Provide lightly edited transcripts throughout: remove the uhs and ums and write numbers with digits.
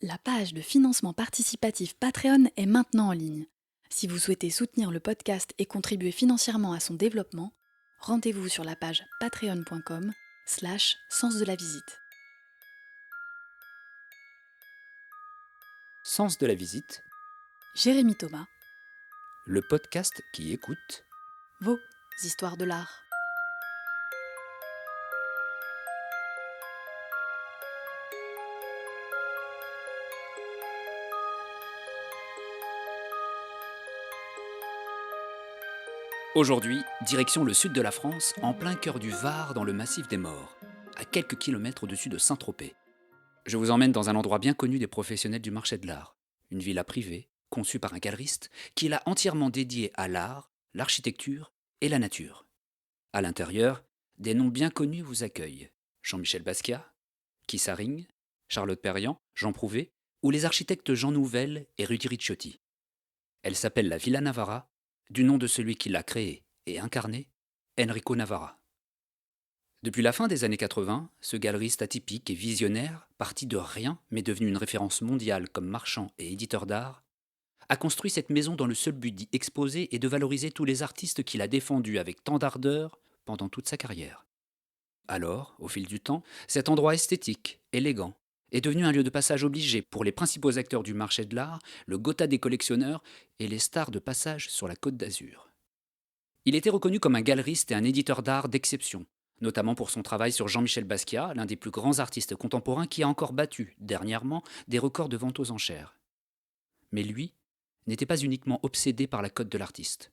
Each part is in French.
La page de financement participatif Patreon est maintenant en ligne. Si vous souhaitez soutenir le podcast et contribuer financièrement à son développement, rendez-vous sur la page patreon.com/sens de la visite. Sens de la visite, Jérémy Thomas, le podcast qui écoute. vos histoires de l'art. Aujourd'hui, direction le sud de la France, en plein cœur du Var, dans le massif des Maures, à quelques kilomètres au-dessus de Saint-Tropez. Je vous emmène dans un endroit bien connu des professionnels du marché de l'art, une villa privée, conçue par un galeriste, qui l'a entièrement dédiée à l'art, l'architecture et la nature. À l'intérieur, des noms bien connus vous accueillent. Jean-Michel Basquiat, Guy Sarring, Charlotte Perriand, Jean Prouvé, ou les architectes Jean Nouvel et Rudy Ricciotti. Elle s'appelle la Villa Navarra, du nom de celui qui l'a créée et incarnée, Enrico Navarra. Depuis la fin des années 80, ce galeriste atypique et visionnaire, parti de rien mais devenu une référence mondiale comme marchand et éditeur d'art, a construit cette maison dans le seul but d'y exposer et de valoriser tous les artistes qu'il a défendus avec tant d'ardeur pendant toute sa carrière. Alors, au fil du temps, cet endroit esthétique, élégant, est devenu un lieu de passage obligé pour les principaux acteurs du marché de l'art, le Gotha des collectionneurs et les stars de passage sur la Côte d'Azur. Il était reconnu comme un galeriste et un éditeur d'art d'exception, notamment pour son travail sur Jean-Michel Basquiat, l'un des plus grands artistes contemporains qui a encore battu, dernièrement, des records de vente aux enchères. Mais lui n'était pas uniquement obsédé par la cote de l'artiste.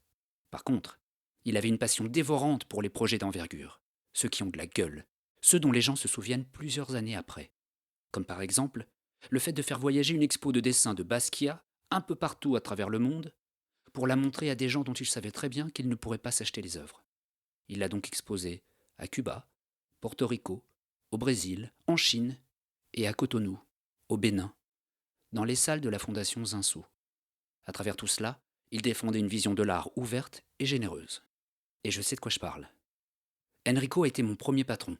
Par contre, il avait une passion dévorante pour les projets d'envergure, ceux qui ont de la gueule, ceux dont les gens se souviennent plusieurs années après. Comme par exemple, le fait de faire voyager une expo de dessins de Basquiat un peu partout à travers le monde pour la montrer à des gens dont il savait très bien qu'ils ne pourraient pas s'acheter les œuvres. Il l'a donc exposée à Cuba, Porto Rico, au Brésil, en Chine et à Cotonou, au Bénin, dans les salles de la Fondation Zinsou. À travers tout cela, il défendait une vision de l'art ouverte et généreuse. Et je sais de quoi je parle. Enrico a été mon premier patron.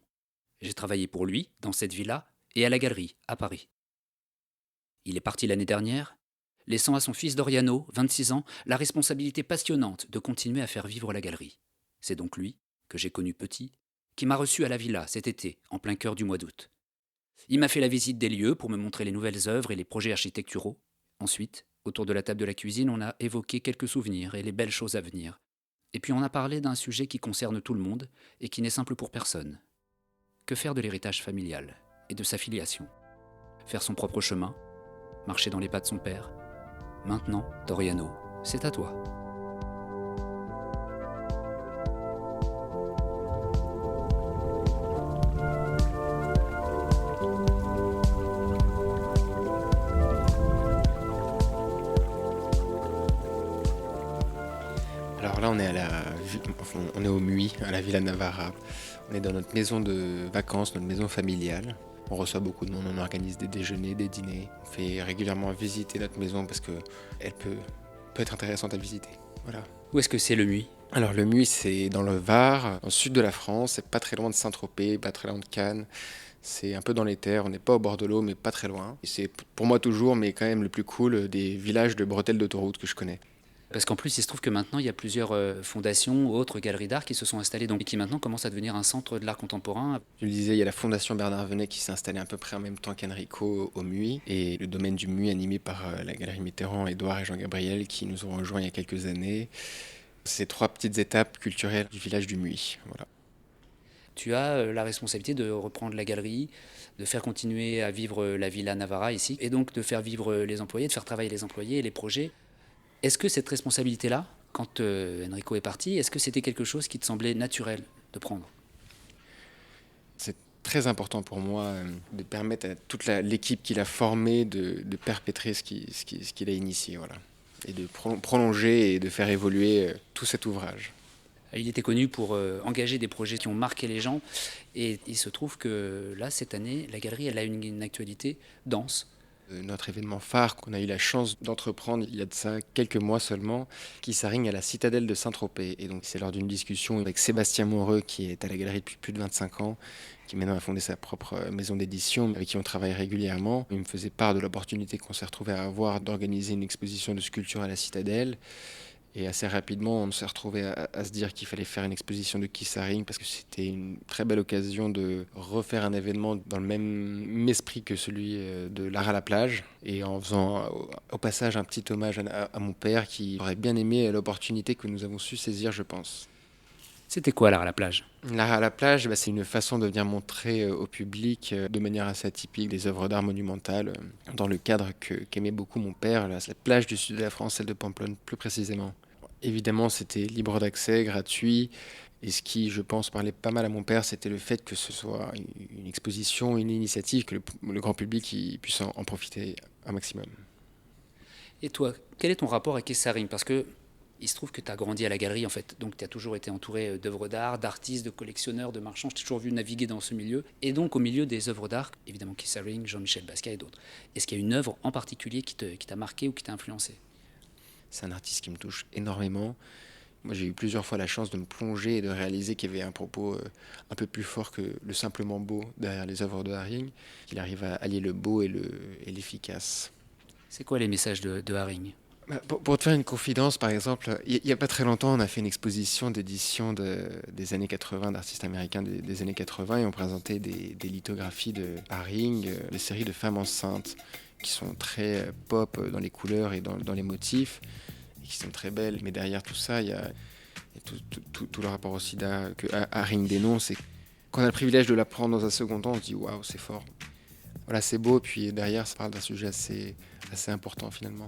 J'ai travaillé pour lui, dans cette villa, et à la galerie, à Paris. Il est parti l'année dernière, laissant à son fils Doriano, 26 ans, la responsabilité passionnante de continuer à faire vivre la galerie. C'est donc lui, que j'ai connu petit, qui m'a reçu à la villa cet été, en plein cœur du mois d'août. Il m'a fait la visite des lieux pour me montrer les nouvelles œuvres et les projets architecturaux. Ensuite, autour de la table de la cuisine, on a évoqué quelques souvenirs et les belles choses à venir. Et puis on a parlé d'un sujet qui concerne tout le monde et qui n'est simple pour personne. Que faire de l'héritage familial et de sa filiation? Faire son propre chemin? Marcher dans les pas de son père? Maintenant, Doriano, c'est à toi. Alors là, on est au Muy, à la Villa Navarra. On est dans notre maison de vacances, notre maison familiale. On reçoit beaucoup de monde, on organise des déjeuners, des dîners. On fait régulièrement visiter notre maison parce qu'elle peut être intéressante à visiter. Voilà. Où est-ce que c'est le Muy? Alors le Muy, c'est dans le Var, au sud de la France. C'est pas très loin de Saint-Tropez, pas très loin de Cannes. C'est un peu dans les terres, on n'est pas au bord de l'eau, mais pas très loin. Et c'est pour moi toujours, mais quand même le plus cool, des villages de bretelles d'autoroute que je connais. Parce qu'en plus, il se trouve que maintenant, il y a plusieurs fondations ou autres galeries d'art qui se sont installées et qui maintenant commencent à devenir un centre de l'art contemporain. Je le disais, il y a la Fondation Bernard Venet qui s'est installée à peu près en même temps qu'Enrico au Muy, et le domaine du Muy animé par la Galerie Mitterrand, Édouard et Jean-Gabriel qui nous ont rejoints il y a quelques années. C'est 3 petites étapes culturelles du village du Muy. Voilà. Tu as la responsabilité de reprendre la galerie, de faire continuer à vivre la Villa Navarra ici, et donc de faire vivre les employés, de faire travailler les employés et les projets. Est-ce que cette responsabilité-là, quand Enrico est parti, est-ce que c'était quelque chose qui te semblait naturel de prendre? C'est très important pour moi de permettre à toute l'équipe qu'il a formée de perpétrer ce qu'il a initié. Voilà. Et de prolonger et de faire évoluer tout cet ouvrage. Il était connu pour engager des projets qui ont marqué les gens. Et il se trouve que là, cette année, la galerie, elle a une actualité dense. Notre événement phare qu'on a eu la chance d'entreprendre il y a de ça quelques mois seulement, qui s'arrigne à la citadelle de Saint-Tropez. Et donc c'est lors d'une discussion avec Sébastien Moreux, qui est à la galerie depuis plus de 25 ans, qui maintenant a fondé sa propre maison d'édition, avec qui on travaille régulièrement. Il me faisait part de l'opportunité qu'on s'est retrouvé à avoir d'organiser une exposition de sculpture à la citadelle. Et assez rapidement, on s'est retrouvé à se dire qu'il fallait faire une exposition de Kissaring parce que c'était une très belle occasion de refaire un événement dans le même esprit que celui de l'art à la plage. Et en faisant au passage un petit hommage à mon père qui aurait bien aimé l'opportunité que nous avons su saisir, je pense. C'était quoi l'art à la plage? L'art à la plage, c'est une façon de venir montrer au public de manière assez atypique des œuvres d'art monumentales dans le cadre qu'aimait beaucoup mon père, la plage du sud de la France, celle de Pamplonne plus précisément. Évidemment, c'était libre d'accès, gratuit. Et ce qui, je pense, parlait pas mal à mon père, c'était le fait que ce soit une exposition, une initiative, que le grand public puisse en profiter un maximum. Et toi, quel est ton rapport à Kessaring? Parce que il se trouve que tu as grandi à la galerie, en fait. Donc, tu as toujours été entouré d'œuvres d'art, d'artistes, de collectionneurs, de marchands. Je t'ai toujours vu naviguer dans ce milieu. Et donc, au milieu des œuvres d'art, évidemment, Kessaring, Jean-Michel Basquiat et d'autres. Est-ce qu'il y a une œuvre en particulier qui t'a marqué ou qui t'a influencé? C'est un artiste qui me touche énormément. Moi, j'ai eu plusieurs fois la chance de me plonger et de réaliser qu'il y avait un propos un peu plus fort que le simplement beau derrière les œuvres de Haring, qu'il arrive à allier le beau et l'efficace. C'est quoi les messages de Haring? Pour te faire une confidence, par exemple, il n'y a pas très longtemps, on a fait une exposition d'édition des années 80, d'artistes américains des années 80, et on présentait des lithographies de Haring, des séries de femmes enceintes, qui sont très pop dans les couleurs et dans les motifs, et qui sont très belles. Mais derrière tout ça, il y a tout le rapport au sida que Haring dénonce. Et quand on a le privilège de l'apprendre dans un second temps, on se dit waouh, c'est fort. Voilà, c'est beau, puis derrière, ça parle d'un sujet assez important finalement.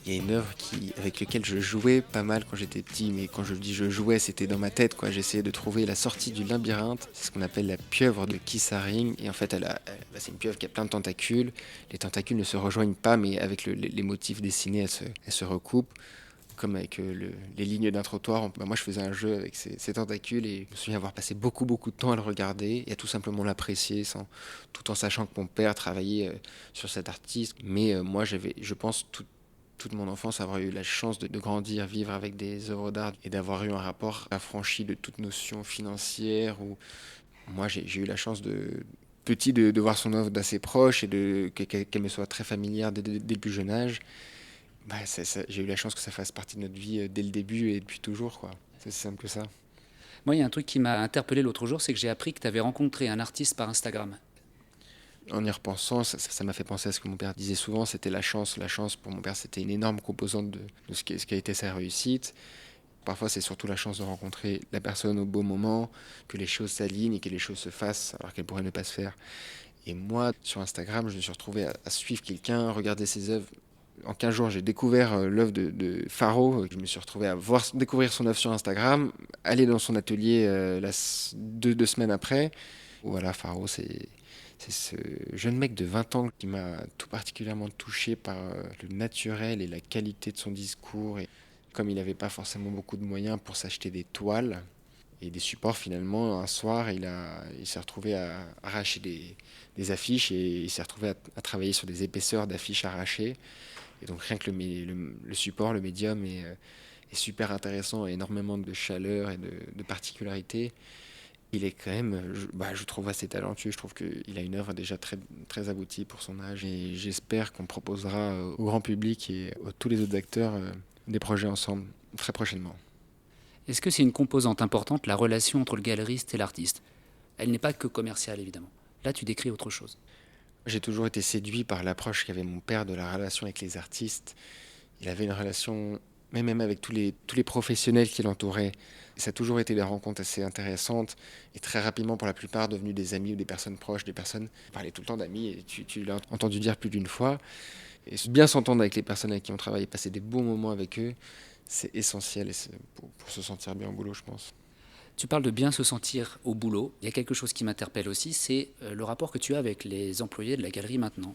Il y a une œuvre avec laquelle je jouais pas mal quand j'étais petit, mais quand je dis je jouais, c'était dans ma tête, quoi. J'essayais de trouver la sortie du labyrinthe. C'est ce qu'on appelle la pieuvre de Kissaring. Et en fait, c'est une pieuvre qui a plein de tentacules. Les tentacules ne se rejoignent pas, mais avec les motifs dessinés, elles se recoupent. Comme avec les lignes d'un trottoir. Moi, je faisais un jeu avec ces tentacules et je me souviens avoir passé beaucoup de temps à le regarder et à tout simplement l'apprécier, tout en sachant que mon père travaillait sur cet artiste. Mais moi, je pense, toute mon enfance, avoir eu la chance de grandir, vivre avec des œuvres d'art et d'avoir eu un rapport affranchi de toute notion financière. Moi, j'ai eu la chance de voir son œuvre d'assez proche et qu'elle me soit très familière dès le plus jeune âge. J'ai eu la chance que ça fasse partie de notre vie dès le début et depuis toujours, quoi. C'est aussi simple que ça. Moi, il y a un truc qui m'a interpellé l'autre jour, c'est que j'ai appris que tu avais rencontré un artiste par Instagram. En y repensant, ça m'a fait penser à ce que mon père disait souvent, c'était la chance. La chance, pour mon père, c'était une énorme composante de ce qui a été sa réussite. Parfois, c'est surtout la chance de rencontrer la personne au beau moment, que les choses s'alignent et que les choses se fassent alors qu'elles pourraient ne pas se faire. Et moi, sur Instagram, je me suis retrouvé à suivre quelqu'un, regarder ses œuvres. En 15 jours, j'ai découvert l'œuvre de Faro. Je me suis retrouvé à découvrir son œuvre sur Instagram, aller dans son atelier deux semaines après. Voilà, Faro, c'est ce jeune mec de 20 ans qui m'a tout particulièrement touché par le naturel et la qualité de son discours. Et comme il n'avait pas forcément beaucoup de moyens pour s'acheter des toiles et des supports, finalement, un soir, il s'est retrouvé à arracher des affiches et il s'est retrouvé à travailler sur des épaisseurs d'affiches arrachées. Et donc rien que le support, le médium est super intéressant, énormément de chaleur et de particularité. Il est quand même, je trouve assez talentueux, je trouve qu'il a une œuvre déjà très, très aboutie pour son âge et j'espère qu'on proposera au grand public et à tous les autres acteurs des projets ensemble très prochainement. Est-ce que c'est une composante importante, la relation entre le galeriste et l'artiste? Elle n'est pas que commerciale, évidemment. Là, tu décris autre chose. J'ai toujours été séduit par l'approche qu'avait mon père de la relation avec les artistes. Il avait une relation, même avec tous les professionnels qui l'entouraient. Ça a toujours été des rencontres assez intéressantes et très rapidement, pour la plupart, devenues des amis ou des personnes proches, des personnes qui parlaient tout le temps d'amis et tu l'as entendu dire plus d'une fois. Et bien s'entendre avec les personnes avec qui on travaille, passer des bons moments avec eux, c'est essentiel pour se sentir bien au boulot, je pense. Tu parles de bien se sentir au boulot. Il y a quelque chose qui m'interpelle aussi, c'est le rapport que tu as avec les employés de la galerie maintenant.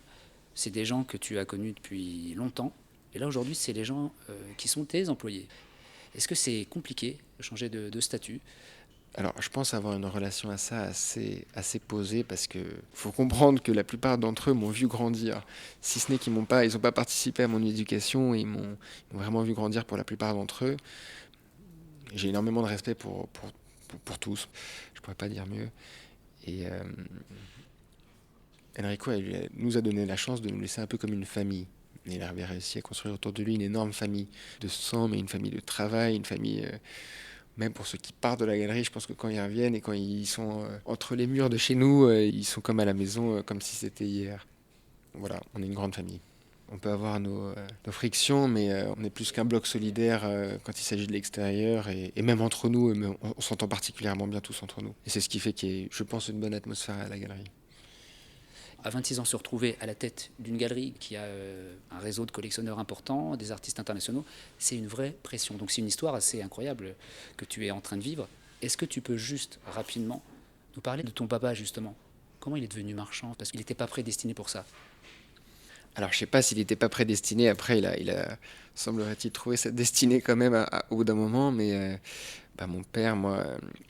C'est des gens que tu as connus depuis longtemps, et là aujourd'hui c'est les gens qui sont tes employés. Est-ce que c'est compliqué de changer de statut? Alors, je pense avoir une relation à ça assez posée parce que faut comprendre que la plupart d'entre eux m'ont vu grandir. Si ce n'est ils ont pas participé à mon éducation, ils m'ont vraiment vu grandir pour la plupart d'entre eux. J'ai énormément de respect pour tous. Je pourrais pas dire mieux. Et Enrico nous a donné la chance de nous laisser un peu comme une famille. Il avait réussi à construire autour de lui une énorme famille de sang, mais une famille de travail, une famille, même pour ceux qui partent de la galerie, je pense que quand ils reviennent et quand ils sont entre les murs de chez nous, ils sont comme à la maison, comme si c'était hier. Voilà, on est une grande famille. On peut avoir nos frictions, mais on est plus qu'un bloc solidaire quand il s'agit de l'extérieur. Et même entre nous, on s'entend particulièrement bien tous entre nous. Et c'est ce qui fait qu'il y ait, je pense, une bonne atmosphère à la galerie. À 26 ans, se retrouver à la tête d'une galerie qui a un réseau de collectionneurs importants, des artistes internationaux, c'est une vraie pression. Donc c'est une histoire assez incroyable que tu es en train de vivre. Est-ce que tu peux juste rapidement nous parler de ton papa justement? Comment il est devenu marchand? Parce qu'il n'était pas prédestiné pour ça. Alors, je sais pas s'il n'était pas prédestiné. Après, semblerait-il, trouvé sa destinée quand même au bout d'un moment. Mais mon père, moi,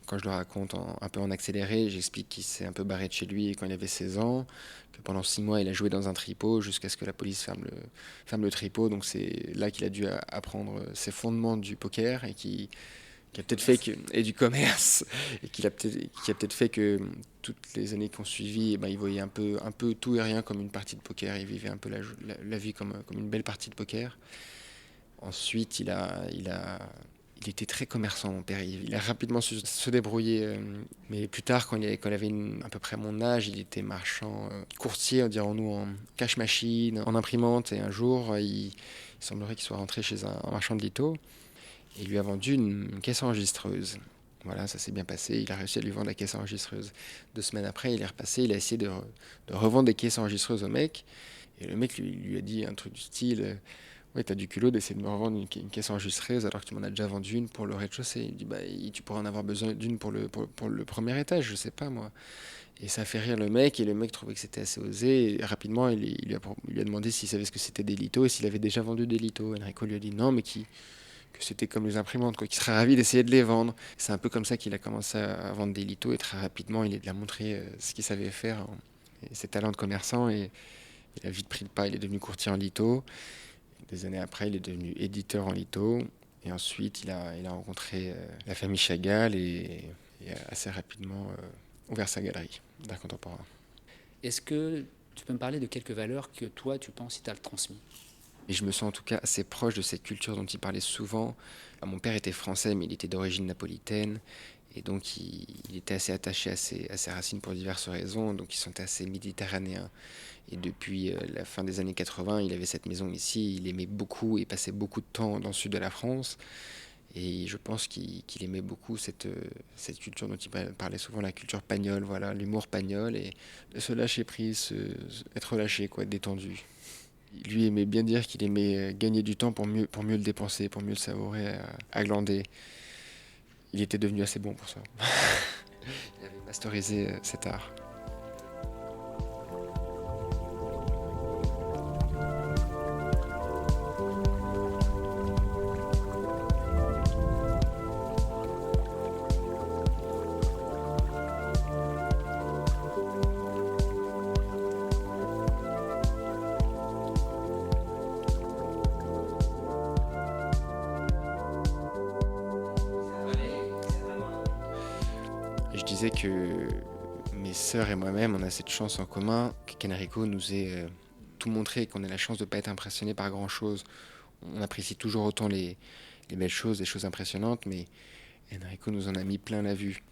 quand je le raconte un peu en accéléré, j'explique qu'il s'est un peu barré de chez lui quand il avait 16 ans, que pendant 6 mois, il a joué dans un tripot jusqu'à ce que la police ferme le tripot. Donc, c'est là qu'il a dû apprendre ses fondements du poker qui a peut-être fait que, et du commerce, et qui a peut-être fait que toutes les années qui ont suivi, il voyait un peu tout et rien comme une partie de poker. Il vivait un peu la vie comme une belle partie de poker. Ensuite, il était très commerçant, mon père. Il a rapidement su se débrouiller. Mais plus tard, quand il avait à peu près mon âge, il était marchand, courtier, dirons-nous, en cash machine, en imprimante. Et un jour, il semblerait qu'il soit rentré chez un marchand de litho. Et il lui a vendu une caisse enregistreuse. Voilà, ça s'est bien passé. Il a réussi à lui vendre la caisse enregistreuse. 2 semaines après, il est repassé. Il a essayé de revendre des caisses enregistreuses au mec. Et le mec lui a dit un truc du style ouais, t'as du culot d'essayer de me revendre une caisse enregistreuse alors que tu m'en as déjà vendu une pour le rez-de-chaussée. Il dit tu pourrais en avoir besoin d'une pour le premier étage, je sais pas moi. Et ça a fait rire le mec. Et le mec trouvait que c'était assez osé. Et rapidement, il lui a demandé s'il savait ce que c'était des lithos et s'il avait déjà vendu des lithos. Enrico lui a dit non, mais que c'était comme les imprimantes, quoi, qu'il serait ravi d'essayer de les vendre. C'est un peu comme ça qu'il a commencé à vendre des lithos et très rapidement il a montré ce qu'il savait faire, et ses talents de commerçant, et il a vite pris le pas. Il est devenu courtier en litho. Des années après, il est devenu éditeur en litho, et ensuite il a rencontré la famille Chagall et a assez rapidement ouvert sa galerie d'art contemporain. Est-ce que tu peux me parler de quelques valeurs que toi tu penses il t'a transmis? Et je me sens en tout cas assez proche de cette culture dont il parlait souvent. Mon père était français, mais il était d'origine napolitaine. Et donc, il était assez attaché à ses racines pour diverses raisons. Donc, il se sentait assez méditerranéen. Et depuis la fin des années 80, il avait cette maison ici. Il aimait beaucoup et passait beaucoup de temps dans le sud de la France. Et je pense qu'il aimait beaucoup cette culture dont il parlait souvent, la culture pagnole, voilà, l'humour pagnol. Et de se lâcher prise, être relâché, quoi, détendu. Lui aimait bien dire qu'il aimait gagner du temps pour mieux le dépenser, pour mieux le savourer, à glander. Il était devenu assez bon pour ça. Il avait masterisé cet art. Je disais que mes sœurs et moi-même, on a cette chance en commun qu'Enrico nous ait tout montré, qu'on ait la chance de ne pas être impressionné par grand-chose. On apprécie toujours autant les belles choses, les choses impressionnantes, mais Enrico nous en a mis plein la vue.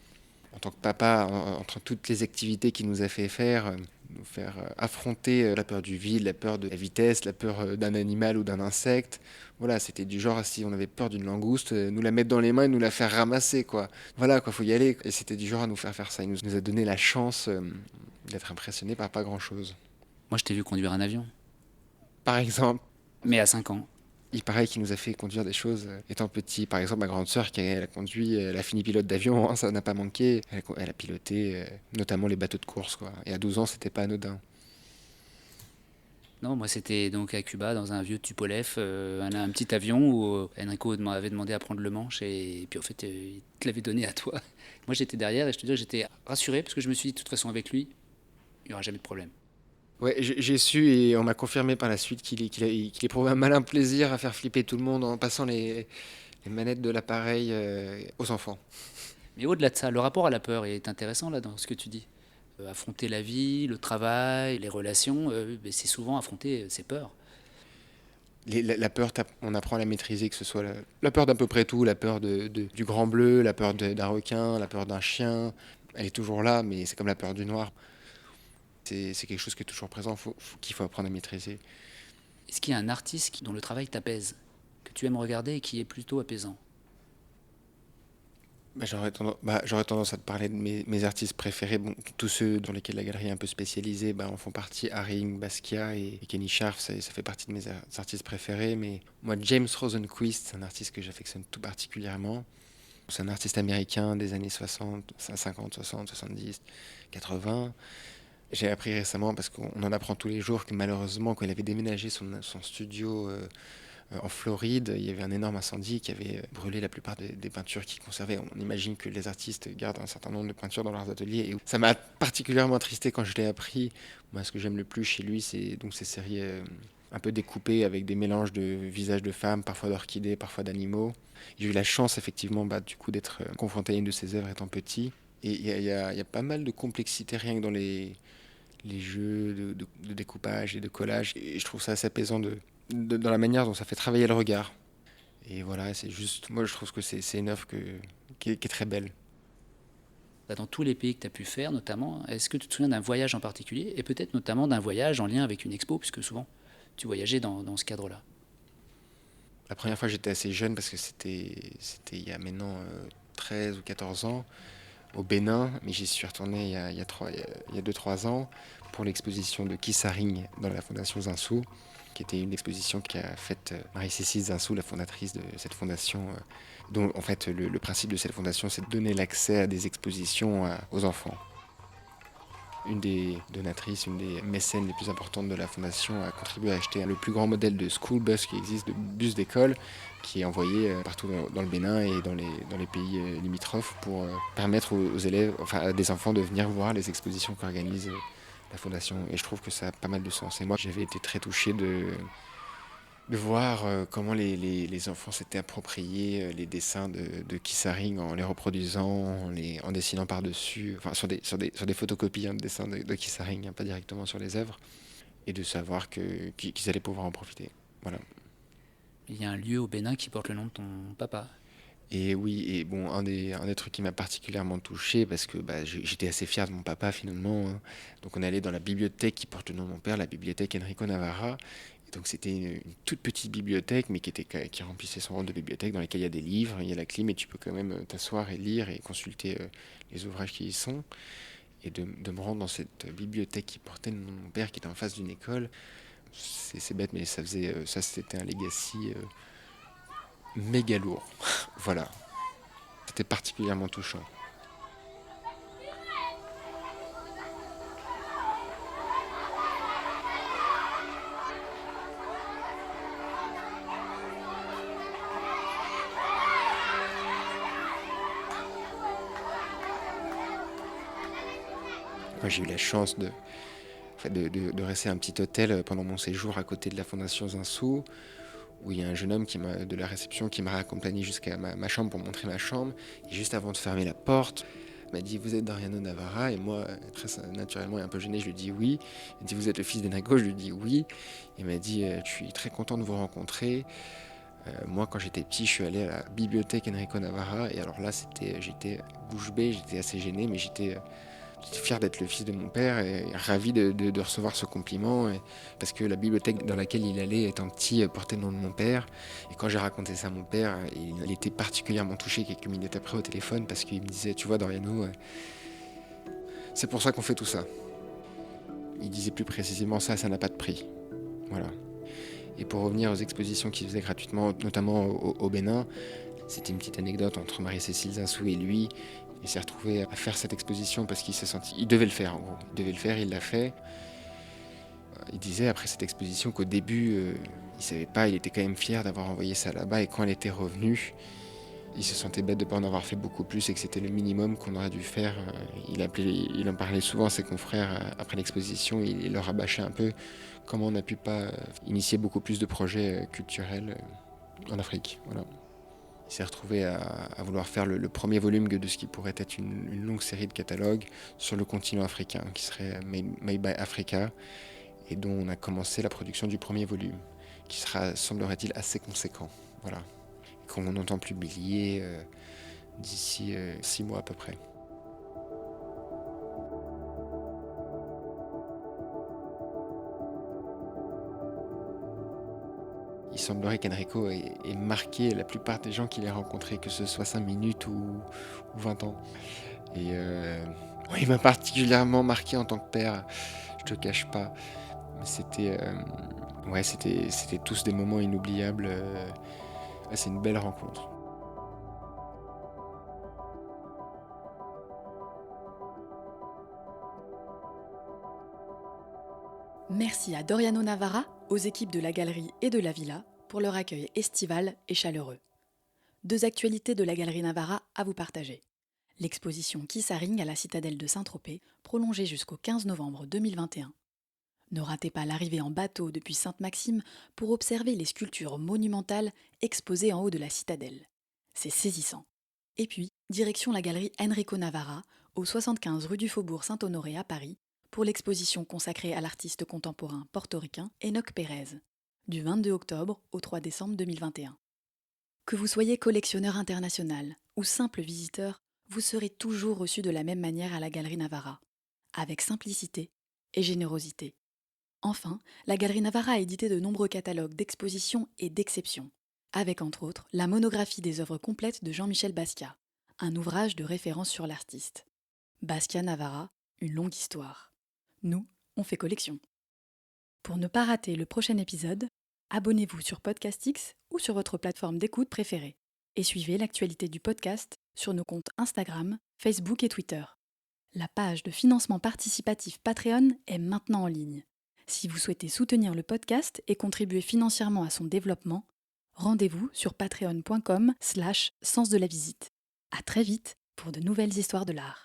En tant que papa, entre toutes les activités qu'il nous a fait faire, nous faire affronter la peur du vide, la peur de la vitesse, la peur d'un animal ou d'un insecte. Voilà, c'était du genre, si on avait peur d'une langouste, nous la mettre dans les mains et nous la faire ramasser, quoi. Voilà, quoi, faut y aller. Et c'était du genre à nous faire ça. Il nous a donné la chance d'être impressionné par pas grand-chose. Moi je t'ai vu conduire un avion, Par exemple, mais à 5 ans. Il paraît qu'il nous a fait conduire des choses étant petit. Par exemple, ma grande sœur, elle a conduit, elle a fini pilote d'avion, hein, ça n'a pas manqué. Elle a piloté notamment les bateaux de course, quoi. Et à 12 ans, c'était pas anodin. Non, moi c'était donc à Cuba, dans un vieux Tupolev, un petit avion où Enrico m'avait demandé à prendre le manche et puis en fait il te l'avait donné à toi. Moi j'étais derrière et je te dis j'étais rassuré parce que je me suis dit de toute façon avec lui, il n'y aura jamais de problème. Ouais, j'ai su et on m'a confirmé par la suite qu'il éprouvait un malin plaisir à faire flipper tout le monde en passant les manettes de l'appareil aux enfants. Mais au-delà de ça, le rapport à la peur est intéressant là dans ce que tu dis. Affronter la vie, le travail, les relations, c'est souvent affronter ses peurs. La peur, on apprend à la maîtriser, que ce soit la peur d'à peu près tout, la peur du grand bleu, la peur d'un requin, la peur d'un chien. Elle est toujours là, mais c'est comme la peur du noir. C'est quelque chose qui est toujours présent, qu'il faut apprendre à maîtriser. Est-ce qu'il y a un artiste dont le travail t'apaise, que tu aimes regarder et qui est plutôt apaisant? J'aurais tendance à te parler de mes artistes préférés. Bon, tous ceux dans lesquels la galerie est un peu spécialisée en font partie. Haring, Basquiat et Kenny Scharf, ça fait partie de mes artistes préférés. Mais moi, James Rosenquist, c'est un artiste que j'affectionne tout particulièrement. C'est un artiste américain des années 60, 50, 60, 70, 80. J'ai appris récemment, parce qu'on en apprend tous les jours, que malheureusement, quand il avait déménagé son studio en Floride, il y avait un énorme incendie qui avait brûlé la plupart des peintures qu'il conservait. On imagine que les artistes gardent un certain nombre de peintures dans leurs ateliers. Et ça m'a particulièrement attristé quand je l'ai appris. Moi, ce que j'aime le plus chez lui, c'est donc ces séries un peu découpées avec des mélanges de visages de femmes, parfois d'orchidées, parfois d'animaux. J'ai eu la chance, effectivement, du coup, d'être confronté à une de ses œuvres étant petit. Et il y a pas mal de complexité rien que dans les jeux de découpage et de collage. Et je trouve ça assez apaisant dans la manière dont ça fait travailler le regard. Et voilà, c'est juste, moi je trouve que c'est une œuvre qui est très belle. Dans tous les pays que tu as pu faire notamment, est-ce que tu te souviens d'un voyage en particulier et peut-être notamment d'un voyage en lien avec une expo, puisque souvent tu voyageais dans ce cadre-là? La première fois j'étais assez jeune parce que c'était il y a maintenant 13 ou 14 ans au Bénin, mais j'y suis retourné il y a 2-3 ans pour l'exposition de Kiss Haring dans la fondation Zinsou, qui était une exposition qu'a faite Marie-Cécile Zinsou, la fondatrice de cette fondation, dont en fait le principe de cette fondation c'est de donner l'accès à des expositions aux enfants. Une des donatrices, une des mécènes les plus importantes de la fondation a contribué à acheter le plus grand modèle de school bus qui existe, de bus d'école, qui est envoyé partout dans le Bénin et dans les pays limitrophes pour permettre aux élèves, enfin à des enfants de venir voir les expositions qu'organise la fondation. Et je trouve que ça a pas mal de sens. Et moi j'avais été très touché de voir comment les enfants s'étaient appropriés les dessins de Kiss Haring en les reproduisant, en dessinant par-dessus, enfin sur des photocopies de dessins de Kiss Haring, pas directement sur les œuvres, et de savoir qu'ils allaient pouvoir en profiter. Voilà. Il y a un lieu au Bénin qui porte le nom de ton papa. Et oui, et bon, un des trucs qui m'a particulièrement touché, parce que j'étais assez fier de mon papa finalement, hein. Donc on est allé dans la bibliothèque qui porte le nom de mon père, la bibliothèque Enrico Navarra. Donc c'était une toute petite bibliothèque, mais qui remplissait son rôle de bibliothèque, dans laquelle il y a des livres, il y a la clim, et tu peux quand même t'asseoir et lire et consulter les ouvrages qui y sont. Et de me rendre dans cette bibliothèque qui portait le nom de mon père, qui était en face d'une école, c'est bête, mais ça c'était un legacy méga lourd. Voilà. C'était particulièrement touchant. Moi, j'ai eu la chance de rester à un petit hôtel pendant mon séjour à côté de la fondation Zinsou, où il y a un jeune homme de la réception qui m'a accompagné jusqu'à ma chambre pour montrer ma chambre. Et juste avant de fermer la porte, il m'a dit « Vous êtes Doriano Navarra ?» Et moi, très naturellement et un peu gêné, je lui dis « Oui ». Il m'a dit « Vous êtes le fils d'Enrico ?» Je lui dis « Oui ». Il m'a dit « Je suis très content de vous rencontrer. Moi, quand j'étais petit, je suis allé à la bibliothèque Enrico Navarra. » Et alors là, j'étais bouche bée, j'étais assez gêné, mais j'étais fier d'être le fils de mon père et ravi de recevoir ce compliment, parce que la bibliothèque dans laquelle il allait étant petit portait le nom de mon père. Et quand j'ai raconté ça à mon père, il était particulièrement touché quelques minutes après au téléphone, parce qu'il me disait « Tu vois Doriano, c'est pour ça qu'on fait tout ça. » Il disait plus précisément ça n'a pas de prix. Voilà. Et pour revenir aux expositions qu'il faisait gratuitement, notamment au Bénin, c'était une petite anecdote entre Marie-Cécile Zinsou et lui. Il s'est retrouvé à faire cette exposition parce qu'il s'est senti... Il devait le faire, en gros. Il devait le faire, il l'a fait. Il disait après cette exposition qu'au début, il savait pas, il était quand même fier d'avoir envoyé ça là-bas. Et quand elle était revenue, il se sentait bête de ne pas en avoir fait beaucoup plus et que c'était le minimum qu'on aurait dû faire. Il en parlait souvent à ses confrères après l'exposition. Il leur rabâchait un peu comment on n'a pu pas initier beaucoup plus de projets culturels en Afrique. Voilà. Il s'est retrouvé à vouloir faire le premier volume de ce qui pourrait être une longue série de catalogues sur le continent africain, qui serait Made by Africa, et dont on a commencé la production du premier volume, qui sera, semblerait-il, assez conséquent. Voilà. Qu'on n'entend plus publier d'ici 6 mois à peu près. Il semblerait qu'Enrico ait marqué la plupart des gens qu'il ait rencontrés, que ce soit 5 minutes ou 20 ans. Et il m'a particulièrement marqué en tant que père, je te cache pas. Mais c'était tous des moments inoubliables. C'est une belle rencontre. Merci à Doriano Navarra, aux équipes de la galerie et de la villa pour leur accueil estival et chaleureux. 2 actualités de la galerie Navarra à vous partager. L'exposition Kissaring à la citadelle de Saint-Tropez, prolongée jusqu'au 15 novembre 2021. Ne ratez pas l'arrivée en bateau depuis Sainte-Maxime pour observer les sculptures monumentales exposées en haut de la citadelle. C'est saisissant. Et puis, direction la galerie Enrico Navarra, au 75 rue du Faubourg Saint-Honoré à Paris, pour l'exposition consacrée à l'artiste contemporain portoricain Enoch Pérez, du 22 octobre au 3 décembre 2021. Que vous soyez collectionneur international ou simple visiteur, vous serez toujours reçu de la même manière à la Galerie Navarra, avec simplicité et générosité. Enfin, la Galerie Navarra a édité de nombreux catalogues d'expositions et d'exceptions, avec entre autres la monographie des œuvres complètes de Jean-Michel Basquiat, un ouvrage de référence sur l'artiste. Basquiat Navarra, une longue histoire. Nous, on fait collection. Pour ne pas rater le prochain épisode, abonnez-vous sur Podcastix ou sur votre plateforme d'écoute préférée. Et suivez l'actualité du podcast sur nos comptes Instagram, Facebook et Twitter. La page de financement participatif Patreon est maintenant en ligne. Si vous souhaitez soutenir le podcast et contribuer financièrement à son développement, rendez-vous sur patreon.com/sens de la visite. À très vite pour de nouvelles histoires de l'art.